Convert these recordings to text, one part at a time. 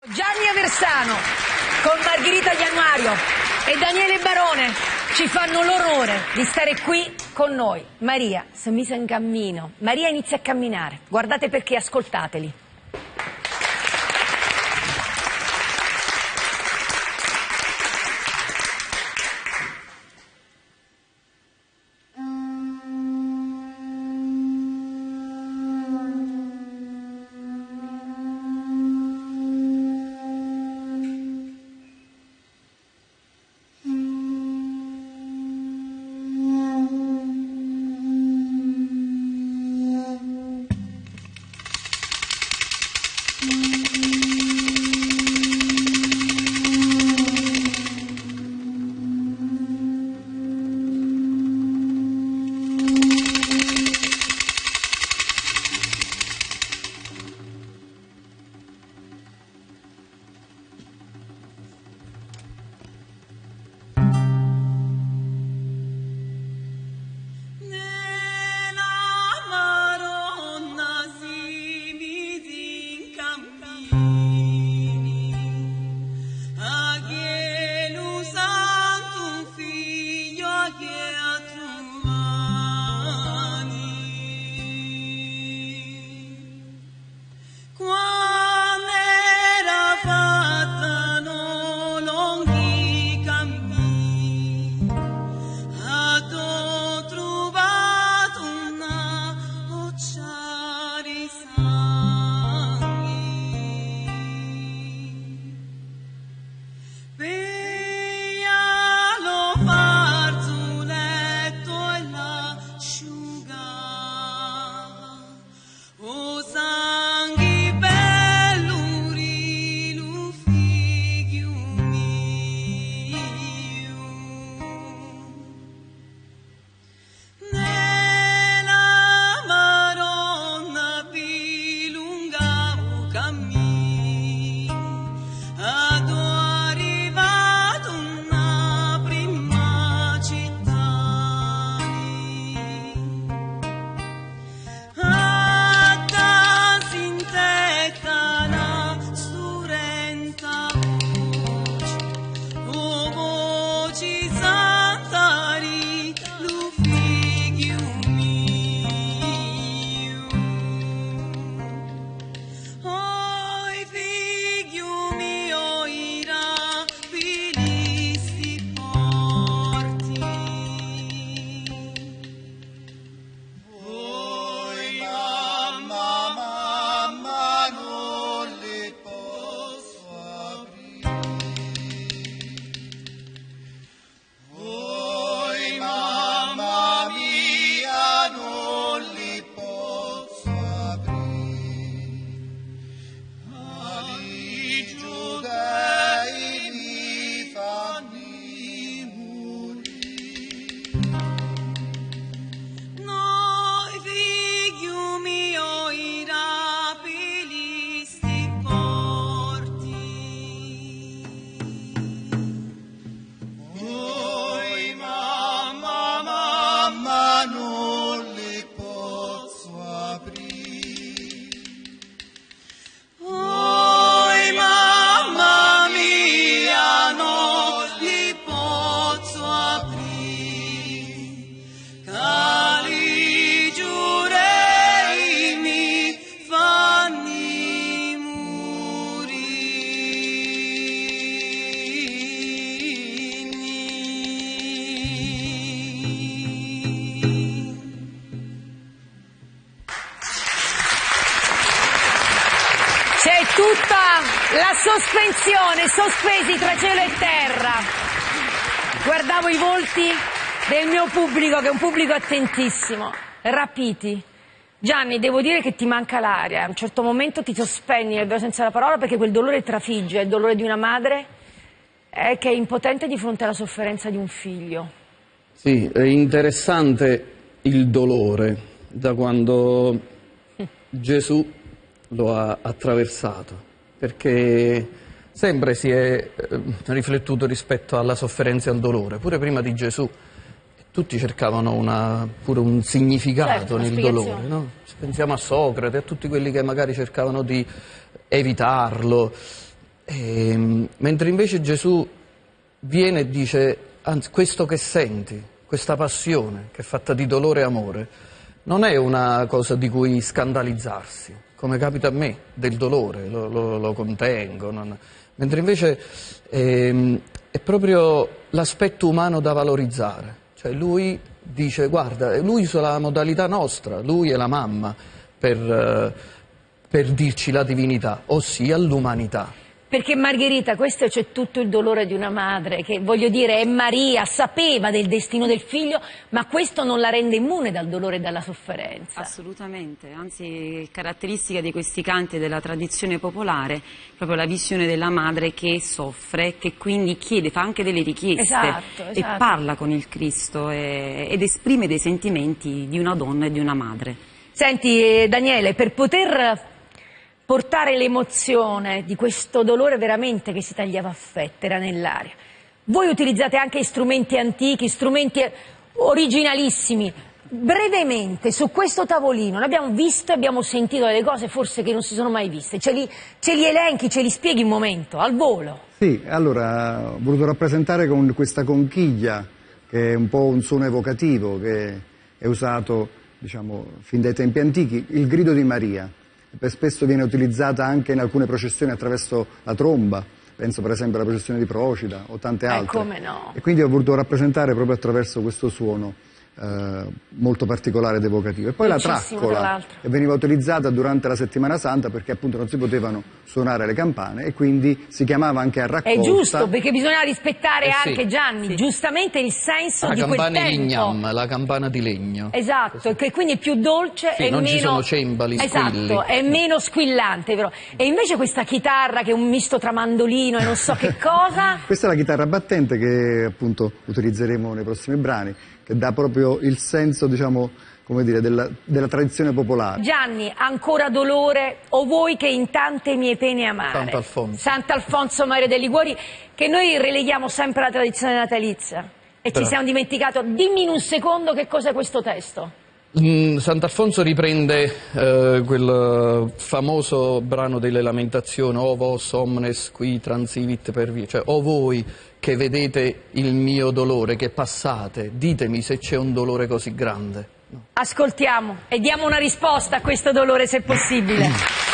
Gianni Aversano con Margherita Januario e Daniele Barone ci fanno l'onore di stare qui con noi. Maria si è mise in cammino, Maria inizia a camminare, guardate perché, ascoltateli. La sospensione, sospesi tra cielo e terra. Guardavo i volti del mio pubblico, che è un pubblico attentissimo, rapiti. Gianni, devo dire che ti manca l'aria, a un certo momento ti sospendi nel vero senso della parola, perché quel dolore trafigge, è il dolore di una madre che è impotente di fronte alla sofferenza di un figlio. Sì, è interessante il dolore da quando Gesù lo ha attraversato, perché sempre si è riflettuto rispetto alla sofferenza e al dolore, pure prima di Gesù. Tutti cercavano pure un significato nel dolore, no? Pensiamo a Socrate, a tutti quelli che magari cercavano di evitarlo. Mentre invece Gesù viene e dice, anzi, questo che senti, questa passione che è fatta di dolore e amore, non è una cosa di cui scandalizzarsi, come capita a me, del dolore, lo contengo, mentre invece è proprio l'aspetto umano da valorizzare. Cioè lui dice, guarda, lui usa la modalità nostra, lui è la mamma per dirci la divinità, ossia l'umanità. Perché Margherita, questo c'è tutto il dolore di una madre, che voglio dire è Maria, sapeva del destino del figlio, ma questo non la rende immune dal dolore e dalla sofferenza. Assolutamente, anzi caratteristica di questi canti della tradizione popolare, proprio la visione della madre che soffre, che quindi chiede, fa anche delle richieste Esatto. e parla con il Cristo ed esprime dei sentimenti di una donna e di una madre. Senti Daniele, per poter portare l'emozione di questo dolore veramente che si tagliava a fette, era nell'aria. Voi utilizzate anche strumenti antichi, strumenti originalissimi. Brevemente, su questo tavolino, noi abbiamo visto e abbiamo sentito delle cose forse che non si sono mai viste. Ce li elenchi, ce li spieghi un momento, al volo. Sì, allora ho voluto rappresentare con questa conchiglia, che è un po' un suono evocativo, che è usato, diciamo, fin dai tempi antichi, il grido di Maria. Spesso viene utilizzata anche in alcune processioni attraverso la tromba, penso per esempio alla processione di Procida o tante altre. Come no? E quindi ho voluto rappresentare proprio attraverso questo suono molto particolare ed evocativo. E poi la traccola, che veniva utilizzata durante la Settimana Santa perché appunto non si potevano suonare le campane e quindi si chiamava anche a raccolta. È giusto, perché bisogna rispettare anche, sì, Gianni, giustamente il senso di quel campana tempo. lignam, la campana di legno. Esatto, che quindi è più dolce e non meno... ci sono cembali, squilli. Esatto, è meno squillante, vero? E invece questa chitarra che è un misto tra mandolino e non so che cosa... Questa è la chitarra battente che appunto utilizzeremo nei prossimi brani, che dà proprio il senso, diciamo, come dire, della tradizione popolare. Gianni, ancora dolore, o voi che in tante mie pene amare. Sant'Alfonso. Sant'Alfonso Maria dei Liguori, che noi releghiamo sempre alla tradizione natalizia. E ci siamo dimenticati. Dimmi in un secondo che cos'è questo testo. Sant'Alfonso riprende quel famoso brano delle Lamentazioni, o vos omnes qui transivit per via, cioè o voi che vedete il mio dolore, che passate, ditemi se c'è un dolore così grande. No. Ascoltiamo e diamo una risposta a questo dolore se possibile.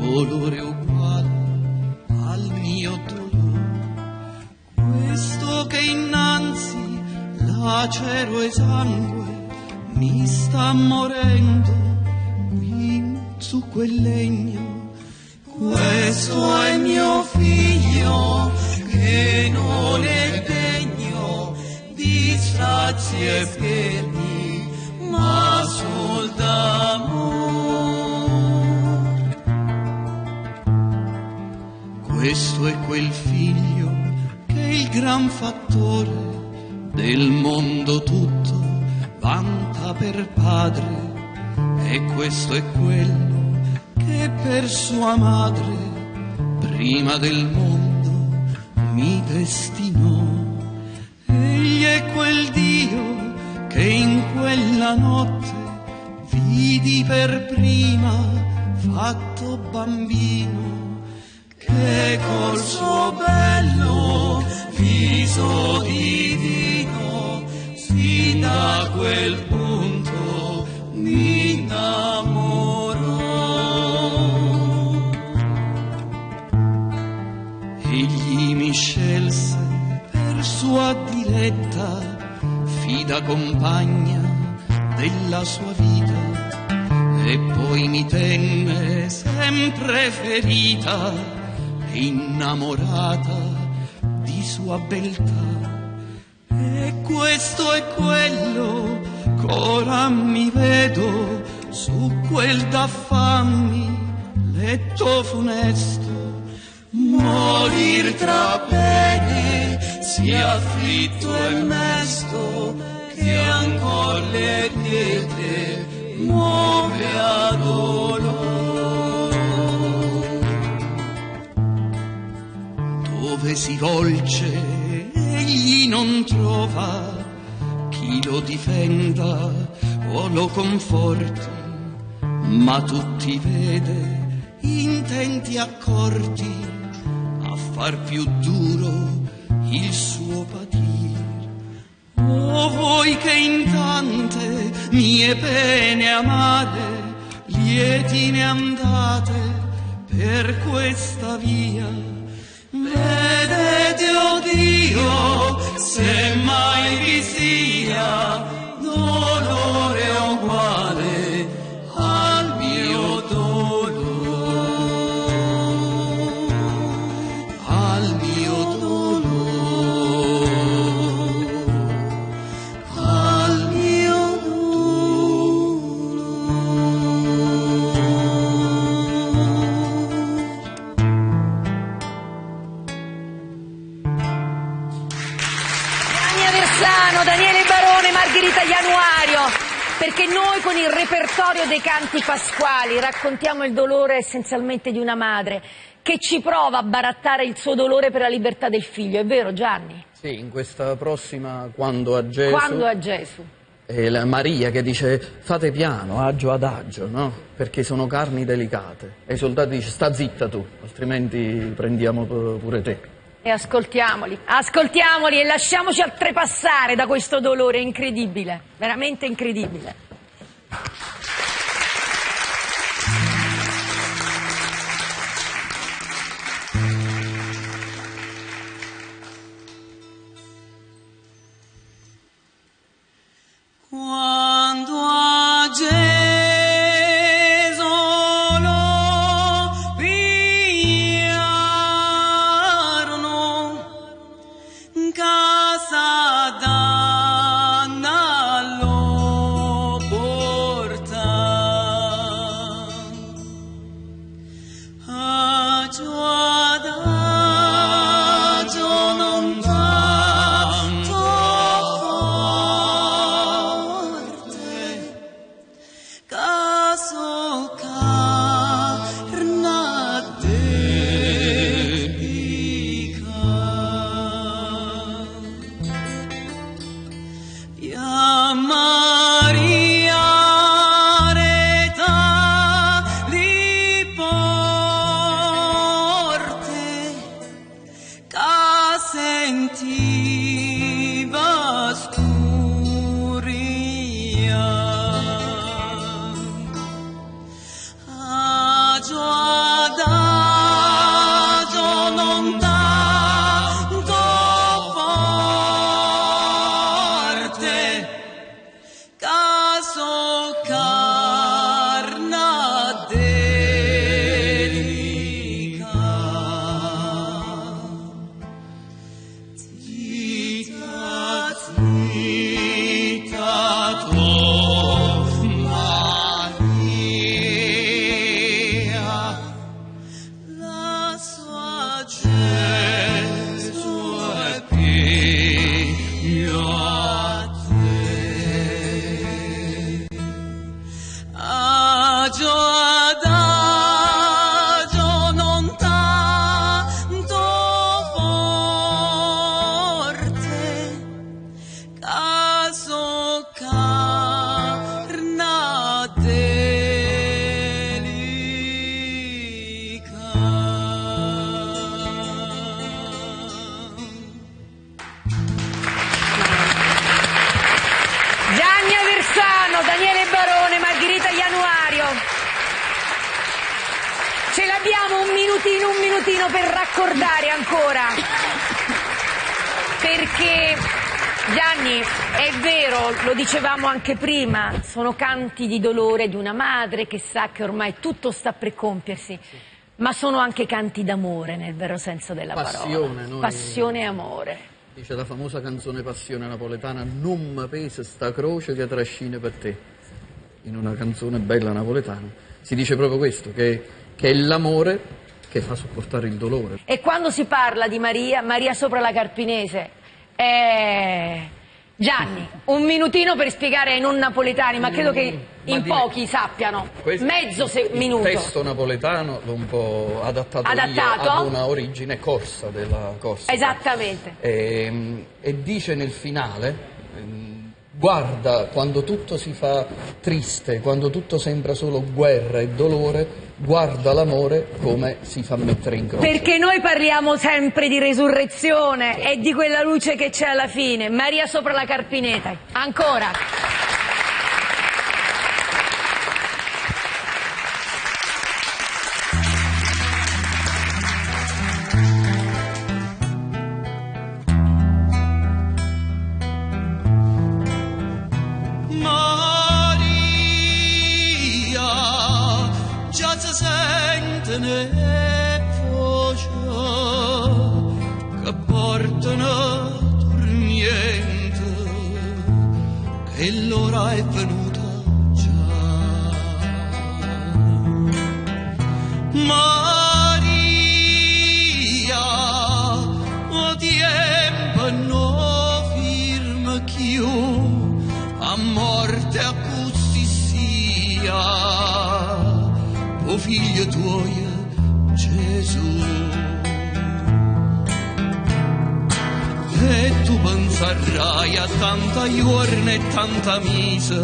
Dolore uguale al mio dolore, questo che innanzi lacero e sangue mi sta morendo qui su quel legno. Questo è mio figlio che non è degno di strazi e perni, ma sol d'amore. Questo è quel figlio che il gran fattore del mondo tutto vanta per padre, e questo è quello che per sua madre prima del mondo mi destinò. Egli è quel Dio che in quella notte vidi per prima fatto bambino, che col suo bello viso divino sin da quel punto mi innamorò. Egli mi scelse per sua diletta, fida compagna della sua vita, e poi mi tenne sempre ferita, innamorata di sua beltà. E questo è quello ch'ora mi vedo su quel da fammi letto funesto, morir tra pene, sia afflitto e mesto, che ancor le tete muove a dolor. Dove si volge egli non trova chi lo difenda o lo conforti, ma tutti vede intenti accorti a far più duro il suo patir. O voi che in tante mie pene amate, lieti ne andate per questa via, vedete, o Dio, se mai vi sia dolore uguale al mio dolore, al mio dolore, al mio dolore. Gianni Aversano, Daniele Barone, Margherita Januario, perché noi con il repertorio dei canti pasquali raccontiamo il dolore essenzialmente di una madre che ci prova a barattare il suo dolore per la libertà del figlio, è vero Gianni? Sì, in questa prossima Quando a Gesù, Quando a Gesù. è la Maria che dice fate piano, agio ad agio, no? Perché sono carni delicate. E i soldati dice sta zitta tu, altrimenti prendiamo pure te. E ascoltiamoli e lasciamoci oltrepassare da questo dolore incredibile, veramente incredibile. Quando a Gesù lo pigliarono, casa d'Anna lo portò, agio ad agio non tanto caso carna dedica, Via Maria reta li porte, ca sentiva scuria. Agio ad agio non tanto forte, caso carna dedica. Zita, zita, tu, Maria, la sua Gesù è figlio a te. Agio ad agio non tanto forte, caso carna Gianni Aversano, Daniele Barone, Margherita Januario. Ce l'abbiamo un minutino per raccordare ancora. Perché, Gianni, è vero, lo dicevamo anche prima, sono canti di dolore di una madre che sa che ormai tutto sta per compiersi, ma sono anche canti d'amore nel vero senso della Passione, parola. Passione e amore. Dice la famosa canzone Passione napoletana, non mi pesa sta croce che trascina per te. In una canzone bella napoletana si dice proprio questo, che è l'amore che fa sopportare il dolore. E quando si parla di Maria, Maria sopra la Carpinese, Gianni, un minutino per spiegare ai non napoletani, ma credo che in pochi sappiano, minuto. Il testo napoletano l'ho un po' adattato io ad una origine corsa della Corsica. Esattamente. E dice nel finale, guarda, quando tutto si fa triste, quando tutto sembra solo guerra e dolore, guarda l'amore come si fa mettere in croce. Perché noi parliamo sempre di resurrezione e di quella luce che c'è alla fine. Maria sopra la Carpineta. Ancora. Ne voce che portano torniente, che l'ora è venuta già. Maria, o tempo no firma chiù, a morte a così sia, o figlio tuo Gesù. E tu penserai a tanta giorni e tanta mise,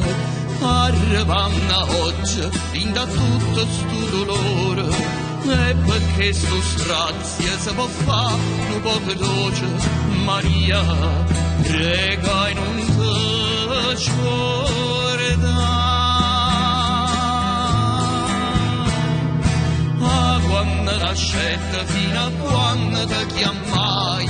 arrivando oggi in da tutto sto dolore, e perché sto strazio si può fare un po' veloce. Maria, prega e non te scorda. Quando nascette fino a quando ti chiamai,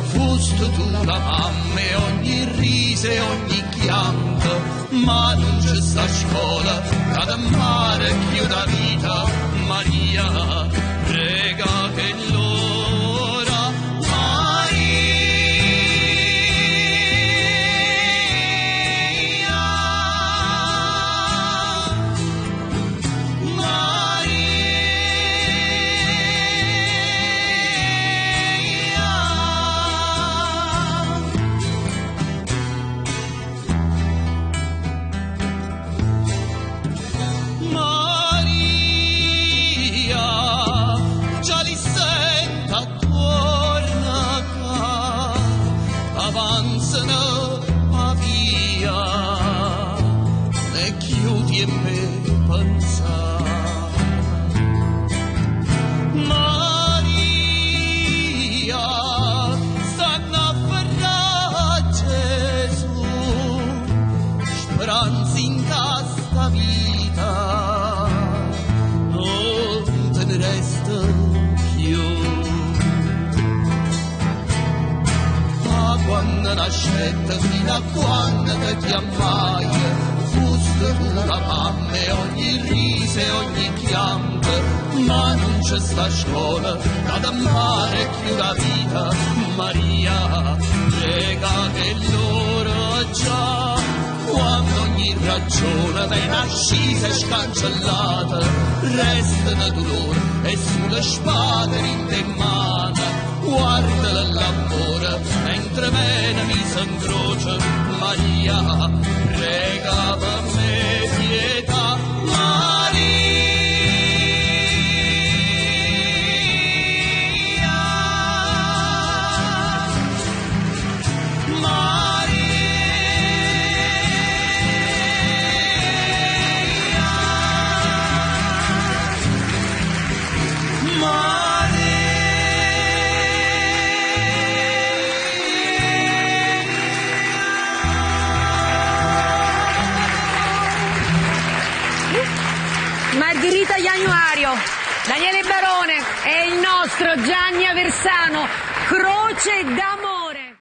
fusti tu la mamma e ogni riso e ogni chianto, ma non c'è sta scuola che ad amare più da vita. Maria, prega che l'ora nascette fino a quando ti chiamai, fusti tu la mamma e ogni riso e ogni chianto, ma non c'è sta scuola ad amare più la vita. Maria, prega che l'ora già, quando ogni ragione viene ascisa e scancellata, restano dolore e sulle spade rindemmata. Guarda l'amore mentre me mi s'incrocia. Maria, prega per me pietà. Maria, Margherita Januario, Daniele Barone e il nostro Gianni Aversano, Croce d'amore.